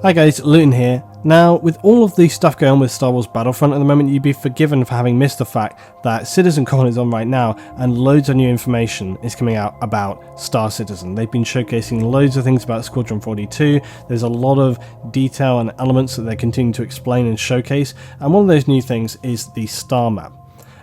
Hi guys, Luton here. Now, with all of the stuff going on with Star Wars Battlefront at the moment, you'd be forgiven for having missed the fact that CitizenCon is on right now and loads of new information is coming out about Star Citizen. They've been showcasing loads of things about Squadron 42. There's a lot of detail and elements that they're continuing to explain and showcase, and one of those new things is the star map.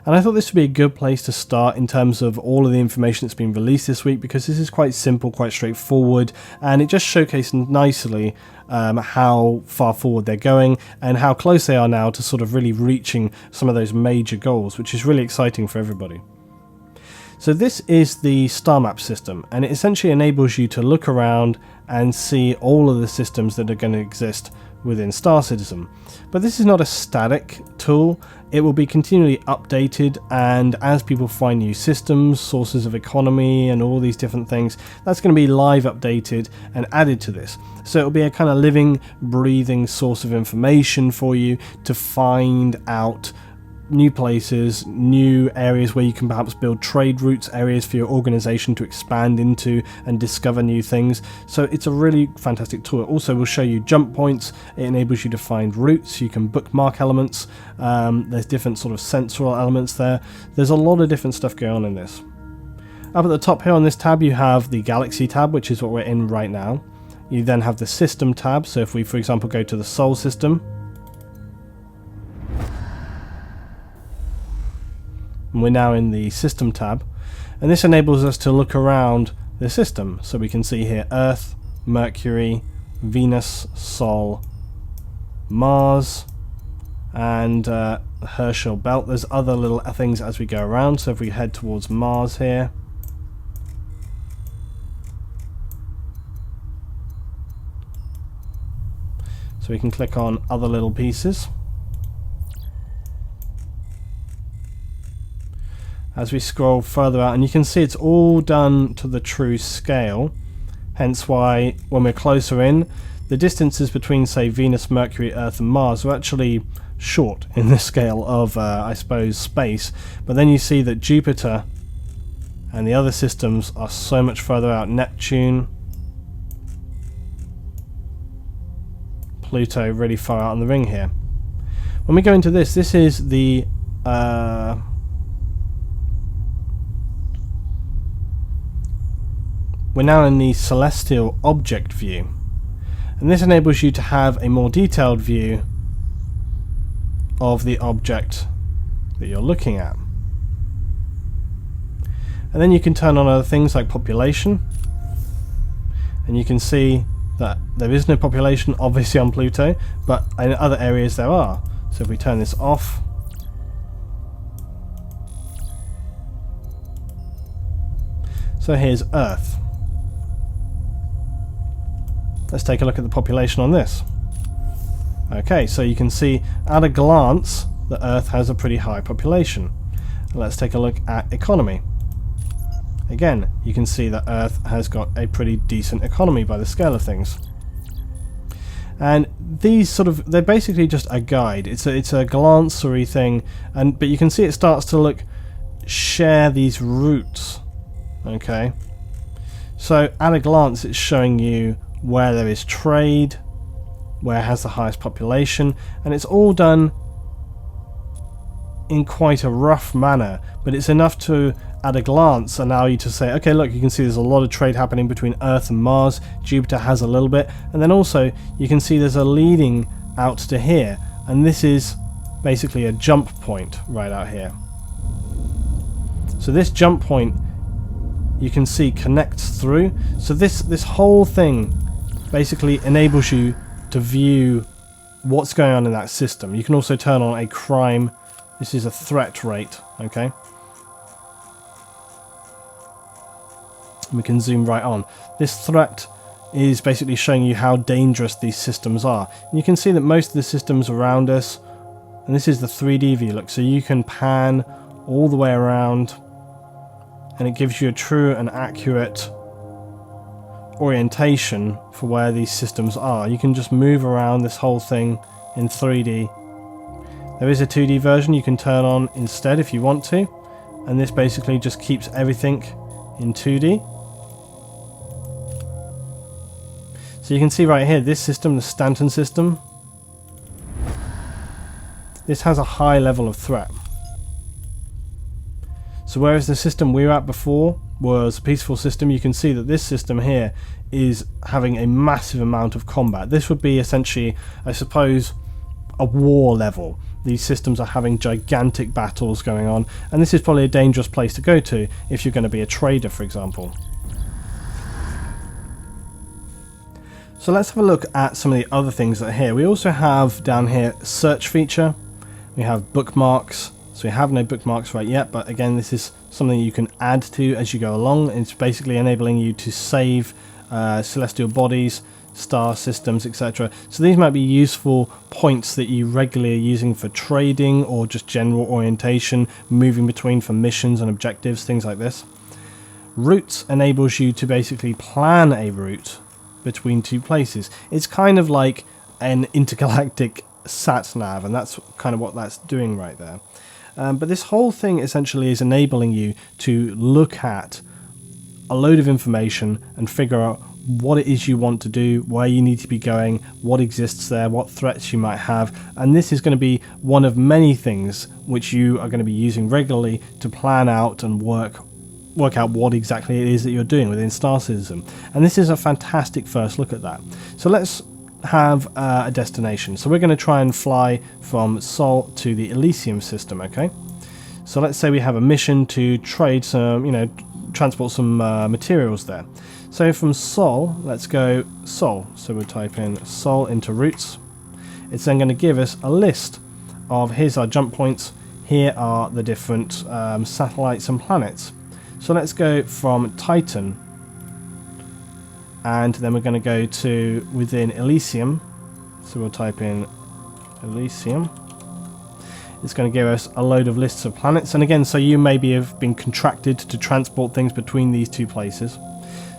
And I thought this would be a good place to start in terms of all of the information that's been released this week, because this is quite simple, quite straightforward, and it just showcased nicely how far forward they're going and how close they are now to sort of really reaching some of those major goals, which is really exciting for everybody. So this is the star map system, and it essentially enables you to look around and see all of the systems that are going to exist within Star Citizen. But this is not a static tool. It will be continually updated, and as people find new systems, sources of economy and all these different things, that's going to be live updated and added to this. So it'll be a kind of living, breathing source of information for you to find out new places, new areas where you can perhaps build trade routes, areas for your organization to expand into and discover new things. So it's a really fantastic tool. It also will show you jump points. It enables you to find routes. You can bookmark elements. There's different sort of sensory elements there. There's a lot of different stuff going on in this. Up at the top here on this tab, you have the Galaxy tab, which is what we're in right now. You then have the System tab. So if we, for example, go to the Sol system, and we're now in the System tab, and this enables us to look around the system. So we can see here Earth, Mercury, Venus, Sol, Mars, and Herschel belt. There's other little things as we go around. So if we head towards Mars here, so we can click on other little pieces. As we scroll further out, and you can see it's all done to the true scale, hence why when we're closer in, the distances between, say, Venus, Mercury, Earth and Mars are actually short in the scale of, I suppose, space. But then you see that Jupiter and the other systems are so much further out. Neptune, Pluto, really far out on the ring here. When we go into this, this is the we're now in the celestial object view, and this enables you to have a more detailed view of the object that you're looking at. And then you can turn on other things like population, and you can see that there is no population obviously on Pluto, but in other areas there are. So if we turn this off, so here's Earth. Let's take a look at the population on this. Okay, so you can see at a glance that Earth has a pretty high population. Let's take a look at economy. Again, you can see that Earth has got a pretty decent economy by the scale of things. And these they're basically just a guide. It's a glancery thing, but you can see it starts to share these routes. Okay, so at a glance it's showing you where there is trade, where it has the highest population, and it's all done in quite a rough manner, but it's enough to, at a glance, allow you to say, okay, look, you can see there's a lot of trade happening between Earth and Mars. Jupiter has a little bit, and then also you can see there's a leading out to here, and this is basically a jump point right out here. So this jump point, you can see, connects through. So this whole thing basically enables you to view what's going on in that system. You can also turn on a crime. This is a threat rate, okay? We can zoom right on. This threat is basically showing you how dangerous these systems are. And you can see that most of the systems around us, and this is the 3D view, look, so you can pan all the way around, and it gives you a true and accurate orientation for where these systems are. You can just move around this whole thing in 3D. There is a 2D version you can turn on instead if you want to, and this basically just keeps everything in 2D. So So you can see right here, this system, the Stanton system, this has a high level of threat. So whereas the system we were at before was a peaceful system, you can see that this system here is having a massive amount of combat. This would be essentially, I suppose, a war level. These systems are having gigantic battles going on, and this is probably a dangerous place to go to if you're going to be a trader, for example. So let's have a look at some of the other things that are here. We also have down here search feature. We have bookmarks. So we have no bookmarks right yet, but again, this is something you can add to as you go along. It's basically enabling you to save celestial bodies, star systems, etc. So these might be useful points that you regularly are using for trading or just general orientation, moving between for missions and objectives, things like this. Routes enables you to basically plan a route between two places. It's kind of like an intergalactic sat nav, and that's kind of what that's doing right there. But this whole thing essentially is enabling you to look at a load of information and figure out what it is you want to do, where you need to be going, what exists there, what threats you might have, and this is going to be one of many things which you are going to be using regularly to plan out and work out what exactly it is that you're doing within Star Citizen. And this is a fantastic first look at that. So let's have a destination. So we're going to try and fly from Sol to the Elysium system, okay? So let's say we have a mission to trade some, transport some materials there. So from Sol, let's go Sol. So we'll type in Sol into routes. It's then going to give us a list of, here's our jump points, here are the different satellites and planets. So let's go from Titan, and then we're going to go to within Elysium. So we'll type in Elysium. It's going to give us a load of lists of planets, and again, so you maybe have been contracted to transport things between these two places.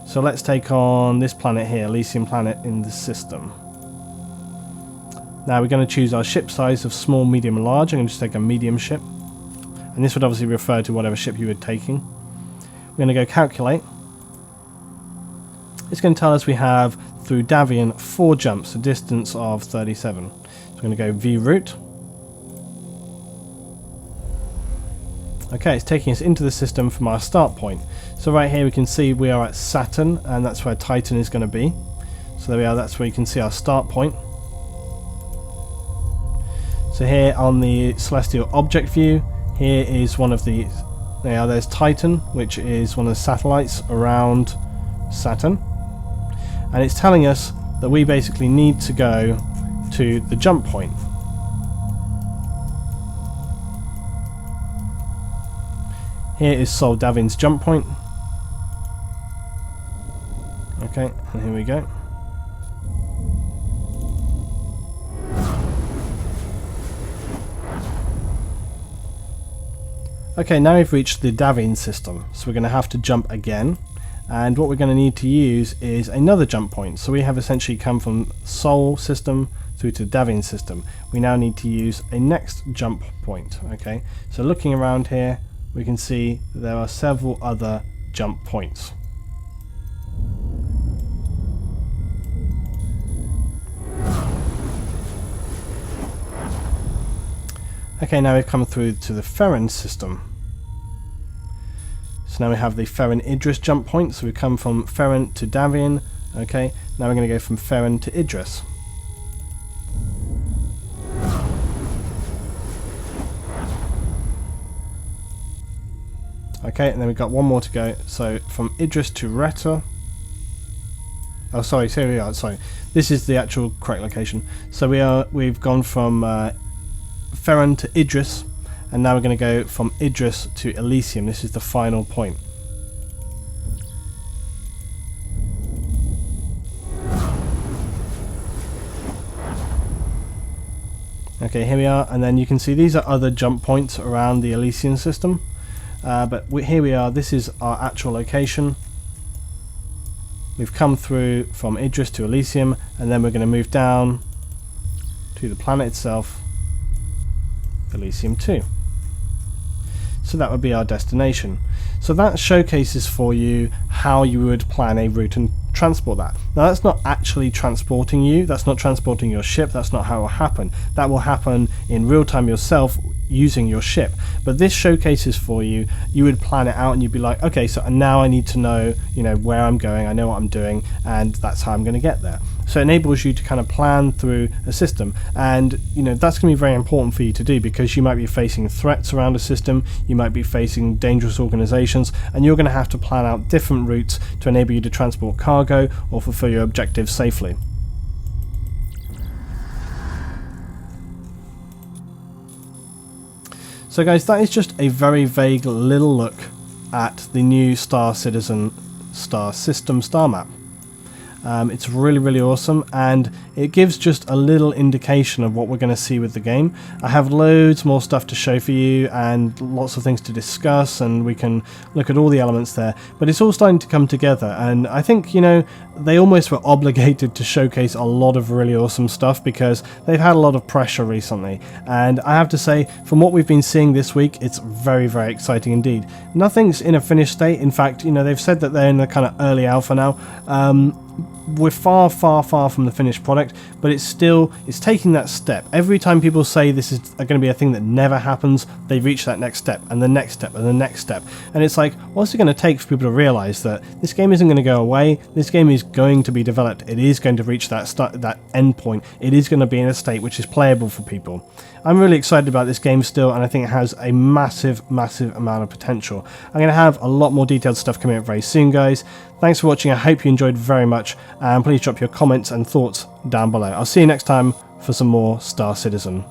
So let's take on this planet here, Elysium planet in the system. Now we're going to choose our ship size of small, medium and large. I'm going to just take a medium ship, and this would obviously refer to whatever ship you were taking. We're going to go calculate. It's going to tell us we have through Davian 4 jumps, a distance of 37. So we're going to go view route. Okay, it's taking us into the system from our start point. So right here we can see we are at Saturn, and that's where Titan is going to be. So there we are, that's where you can see our start point. So here on the celestial object view, here is one of the, there's Titan, which is one of the satellites around Saturn. And it's telling us that we basically need to go to the jump point. Here is Sol Davin's jump point. Okay, and here we go. Okay, now we've reached the Davian system, so we're going to have to jump again. And what we're going to need to use is another jump point. So we have essentially come from Sol system through to Davian system. We now need to use a next jump point. Okay, so looking around here, we can see that there are several other jump points. Okay, now we've come through to the Ferren system. So now we have the Ferren Idris jump point. So we come from Ferren to Davian. Okay, now we're going to go from Ferren to Idris. Okay, and then we've got one more to go. So from Idris to Reta. Oh, sorry, here we are. Sorry, this is the actual correct location. So we've gone from Ferren to Idris, and now we're going to go from Idris to Elysium. This is the final point. Okay, here we are, and then you can see these are other jump points around the Elysium system. But here we are, this is our actual location. We've come through from Idris to Elysium, and then we're going to move down to the planet itself, Elysium 2. So that would be our destination. So that showcases for you how you would plan a route and transport that. Now that's not actually transporting you, that's not transporting your ship, that's not how it will happen. That will happen in real time yourself using your ship. But this showcases for you, you would plan it out and you'd be like, okay, so now I need to know, where I'm going, I know what I'm doing, and that's how I'm going to get there. So it enables you to kind of plan through a system, and that's going to be very important for you to do, because you might be facing threats around a system, you might be facing dangerous organizations, and you're going to have to plan out different routes to enable you to transport cargo or fulfill your objectives safely. So guys, that is just a very vague little look at the new Star Citizen Star System star map. It's really, really awesome, and it gives just a little indication of what we're going to see with the game. I have loads more stuff to show for you and lots of things to discuss, and we can look at all the elements there, but it's all starting to come together, and I think, they almost were obligated to showcase a lot of really awesome stuff because they've had a lot of pressure recently, and I have to say, from what we've been seeing this week, it's very, very exciting indeed. Nothing's in a finished state. In fact, they've said that they're in the kind of early alpha now. We're far, far, far from the finished product, but it's taking that step. Every time people say this is going to be a thing that never happens, they reach that next step, and the next step, and the next step. And it's like, what's it going to take for people to realize that this game isn't going to go away, this game is going to be developed, it is going to reach that end point, it is going to be in a state which is playable for people. I'm really excited about this game still, and I think it has a massive, massive amount of potential. I'm going to have a lot more detailed stuff coming up very soon, guys. Thanks for watching, I hope you enjoyed very much, and please drop your comments and thoughts down below. I'll see you next time for some more Star Citizen.